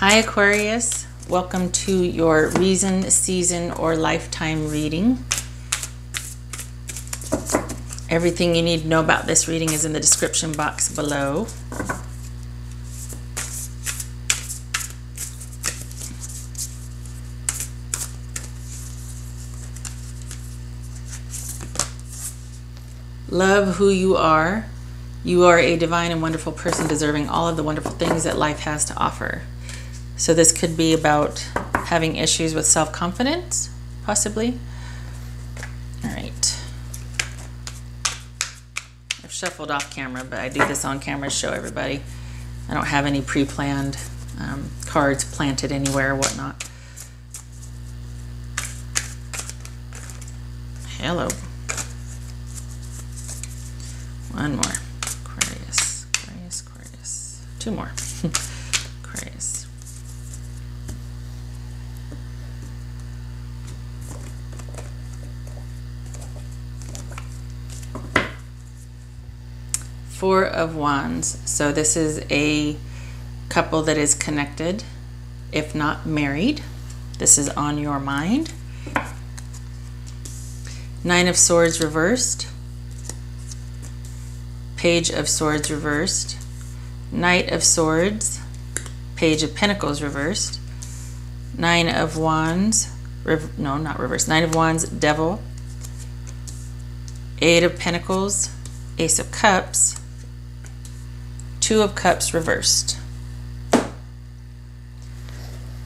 Hi Aquarius, welcome to your reason, season, or lifetime reading. Everything you need to know about this reading is in the description box below. Love who you are. You are a divine and wonderful person deserving all of the wonderful things that life has to offer. So this could be about having issues with self-confidence, possibly. All right. I've shuffled off camera, but I do this on camera to show everybody. I don't have any pre-planned cards planted anywhere or whatnot. Hello. One more. Aquarius, Aquarius, Aquarius. Two more. Aquarius. Four of Wands. So this is a couple that is connected, if not married. This is on your mind. Nine of Swords reversed. Page of Swords reversed. Knight of Swords. Page of Pentacles reversed. Nine of Wands. No, not reversed. Nine of Wands, Devil. Eight of Pentacles. Ace of Cups. Two of Cups reversed.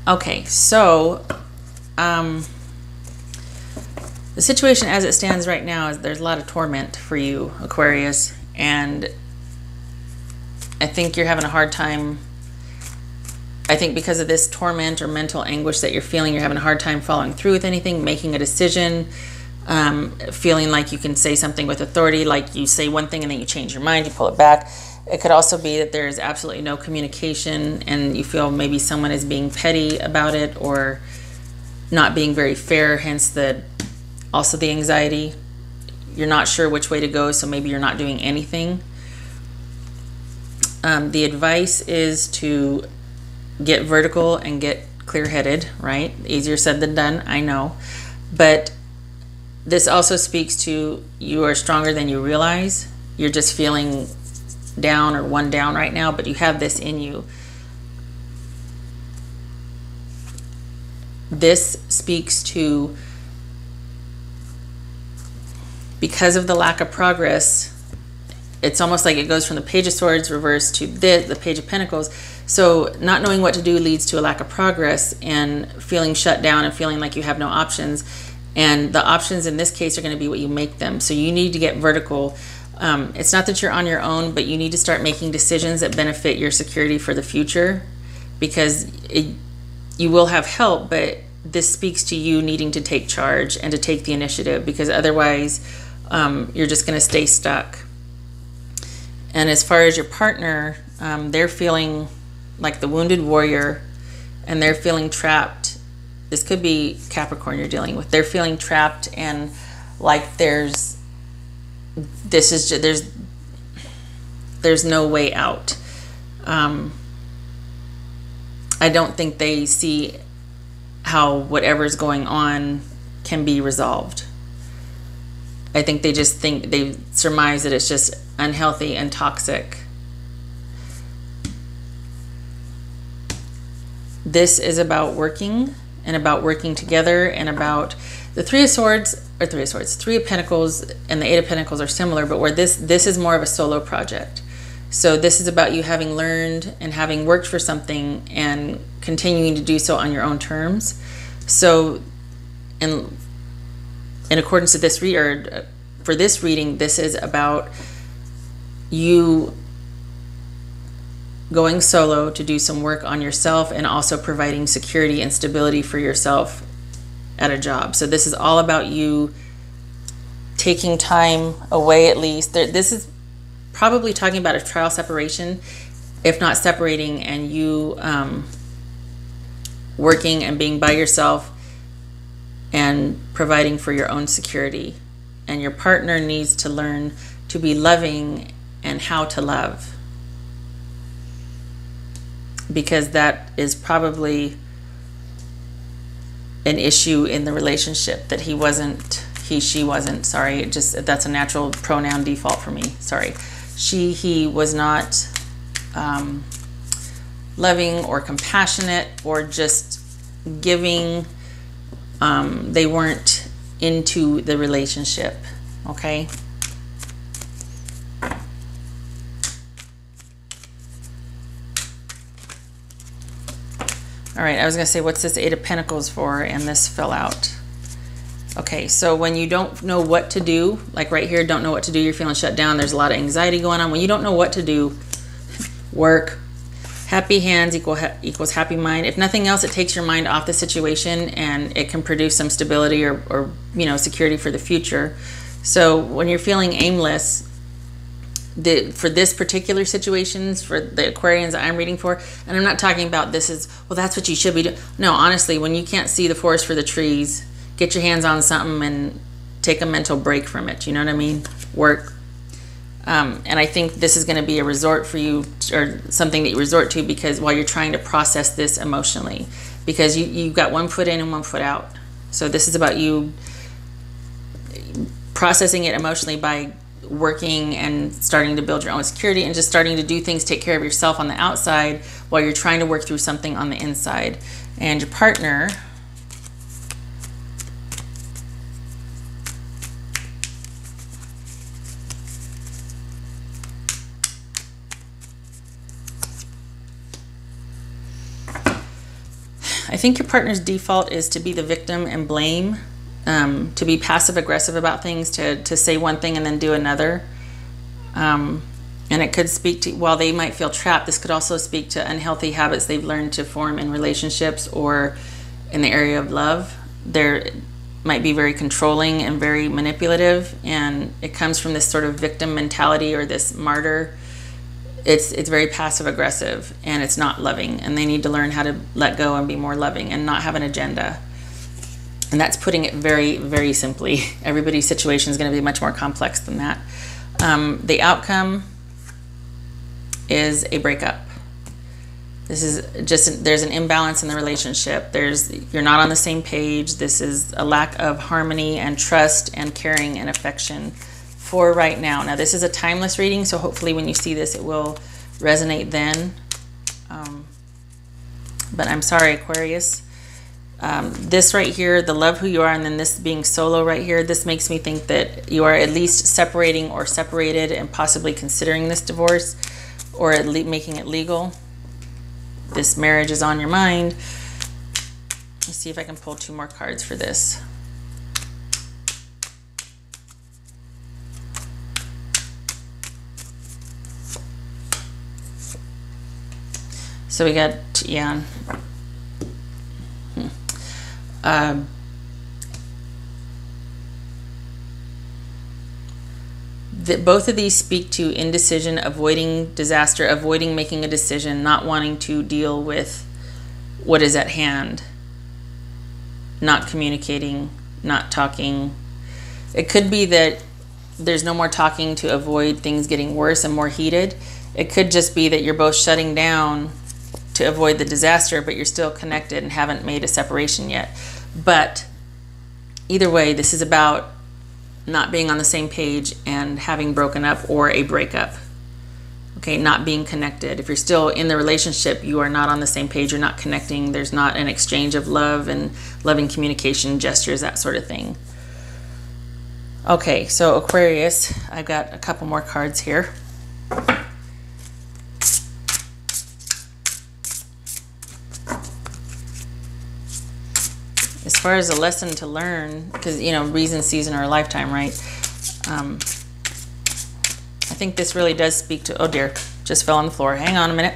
Okay, so the situation as it stands right now is there's a lot of torment for you, Aquarius, and I think you're having a hard time. I think because of this torment or mental anguish that you're feeling, you're having a hard time following through with anything, making a decision, feeling like you can say something with authority, like you say one thing and then you change your mind, you pull it back. It could also be that there's absolutely no communication and you feel maybe someone is being petty about it or not being very fair, hence also the anxiety. You're not sure which way to go, so maybe you're not doing anything. The advice is to get vertical and get clear-headed, right? Easier said than done, I know. But this also speaks to you are stronger than you realize. You're just feeling down or one down right now, but you have this in you. This speaks to, because of the lack of progress, it's almost like it goes from the Page of Swords reversed to the Page of Pentacles. So not knowing what to do leads to a lack of progress and feeling shut down and feeling like you have no options. And the options in this case are going to be what you make them. So you need to get vertical. It's not that you're on your own, but you need to start making decisions that benefit your security for the future, because you will have help, but this speaks to you needing to take charge and to take the initiative, because otherwise you're just going to stay stuck. And as far as your partner, they're feeling like the wounded warrior and they're feeling trapped. This could be Capricorn you're dealing with. They're feeling trapped and like there's no way out. I don't think they see how whatever's going on can be resolved. I think they just they surmise that it's just unhealthy and toxic. This is about working and about working together and about the Three of Pentacles and the Eight of Pentacles are similar, but where this is more of a solo project. So this is about you having learned and having worked for something and continuing to do so on your own terms. So in accordance to this for this reading, this is about you going solo to do some work on yourself and also providing security and stability for yourself at a job. So this is all about you taking time away, at least. This is probably talking about a trial separation, if not separating, and you working and being by yourself and providing for your own security. And your partner needs to learn to be loving and how to love. because that is probably an issue in the relationship, that he wasn't, she wasn't, sorry, it just, that's a natural pronoun default for me, sorry. He was not loving or compassionate or just giving. They weren't into the relationship, okay? All right, I was gonna say, what's this Eight of Pentacles for? And this fell out. Okay, so when you don't know what to do, like right here, don't know what to do, you're feeling shut down, there's a lot of anxiety going on. When you don't know what to do, work. Happy hands equals happy mind. If nothing else, it takes your mind off the situation and it can produce some stability or you know, security for the future. So when you're feeling aimless, for this particular situations, for the Aquarians I'm reading for, and I'm not talking about this is, well, that's what you should be doing. No, honestly, when you can't see the forest for the trees, get your hands on something and take a mental break from it. You know what I mean? Work. And I think this is going to be a resort for you, or something that you resort to, because while you're trying to process this emotionally, because you've got one foot in and one foot out. So this is about you processing it emotionally by working and starting to build your own security and just starting to do things, take care of yourself on the outside while you're trying to work through something on the inside. And your partner, I think your partner's default is to be the victim and blame, to be passive aggressive about things, to say one thing and then do another. And it could speak to, while they might feel trapped, this could also speak to unhealthy habits they've learned to form in relationships or in the area of love. They might be very controlling and very manipulative, and it comes from this sort of victim mentality or this martyr. It's very passive aggressive and it's not loving, and they need to learn how to let go and be more loving and not have an agenda. And that's putting it very, very simply. Everybody's situation is going to be much more complex than that. The outcome is a breakup. This is just, there's an imbalance in the relationship. You're not on the same page. This is a lack of harmony and trust and caring and affection for right now. Now this is a timeless reading, so hopefully when you see this it will resonate then. But I'm sorry, Aquarius. This right here, the love who you are, and then this being solo right here, this makes me think that you are at least separating or separated and possibly considering this divorce, or at least making it legal. This marriage is on your mind. Let's see if I can pull two more cards for this. So we got, yeah. Both of these speak to indecision, avoiding disaster, avoiding making a decision, not wanting to deal with what is at hand, not communicating, not talking. It could be that there's no more talking to avoid things getting worse and more heated. It could just be that you're both shutting down to avoid the disaster, but you're still connected and haven't made a separation yet. But either way, this is about not being on the same page and having broken up or a breakup. Okay, not being connected. If you're still in the relationship, you are not on the same page, you're not connecting, there's not an exchange of love and loving communication, gestures, that sort of thing. Okay, so Aquarius, I've got a couple more cards here. As far as a lesson to learn, because, you know, reason, season, or a lifetime, right? I think this really does speak to, oh dear, just fell on the floor. Hang on a minute.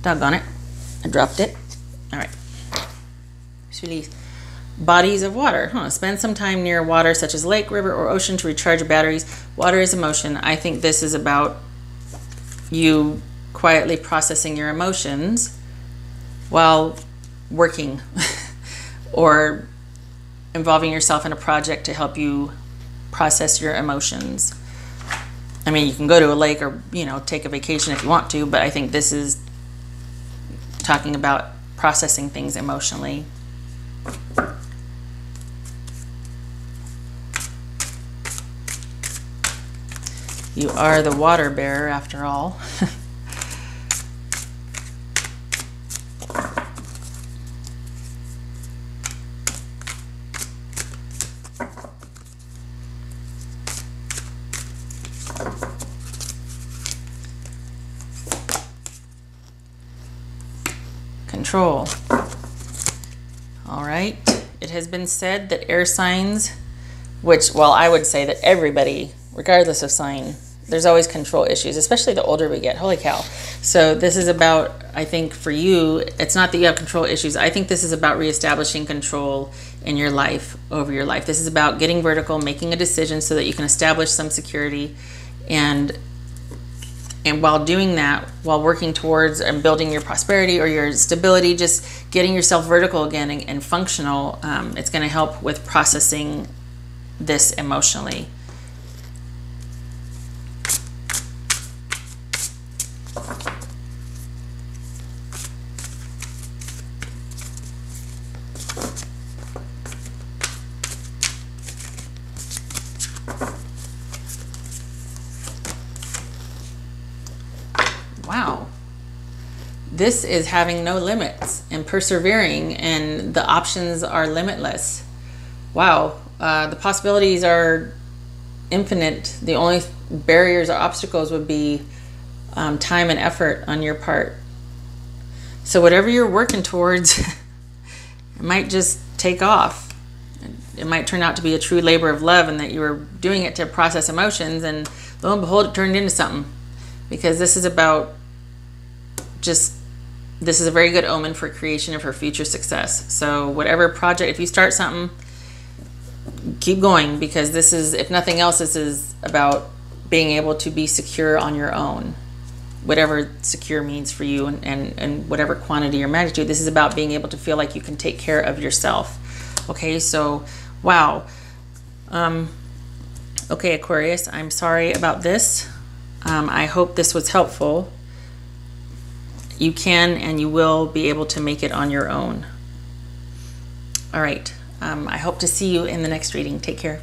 Doggone it. I dropped it. All right. Just release. Bodies of water. Spend some time near water, such as lake, river, or ocean, to recharge your batteries. Water is emotion. I think this is about you quietly processing your emotions while working or involving yourself in a project to help you process your emotions. I mean, you can go to a lake or, you know, take a vacation if you want to, but I think this is talking about processing things emotionally. You are the water bearer after all. Control. All right. It has been said that air signs, which, well, I would say that everybody, regardless of sign, there's always control issues, especially the older we get. Holy cow. So this is about, I think for you, it's not that you have control issues. I think this is about reestablishing control in your life, over your life. This is about getting vertical, making a decision so that you can establish some security, and while doing that, while working towards and building your prosperity or your stability, just getting yourself vertical again and functional, it's going to help with processing this emotionally. Wow. This is having no limits and persevering, and the options are limitless. Wow. The possibilities are infinite. The only barriers or obstacles would be time and effort on your part. So whatever you're working towards, it might just take off. It might turn out to be a true labor of love, and that you were doing it to process emotions, and lo and behold, it turned into something. Because this is about this is a very good omen for creation and for future success. So whatever project, if you start something, keep going, because this is, if nothing else, this is about being able to be secure on your own. Whatever secure means for you, and whatever quantity or magnitude, this is about being able to feel like you can take care of yourself. Okay, so wow. Okay, Aquarius, I'm sorry about this. I hope this was helpful. You can and you will be able to make it on your own. All right. I hope to see you in the next reading. Take care.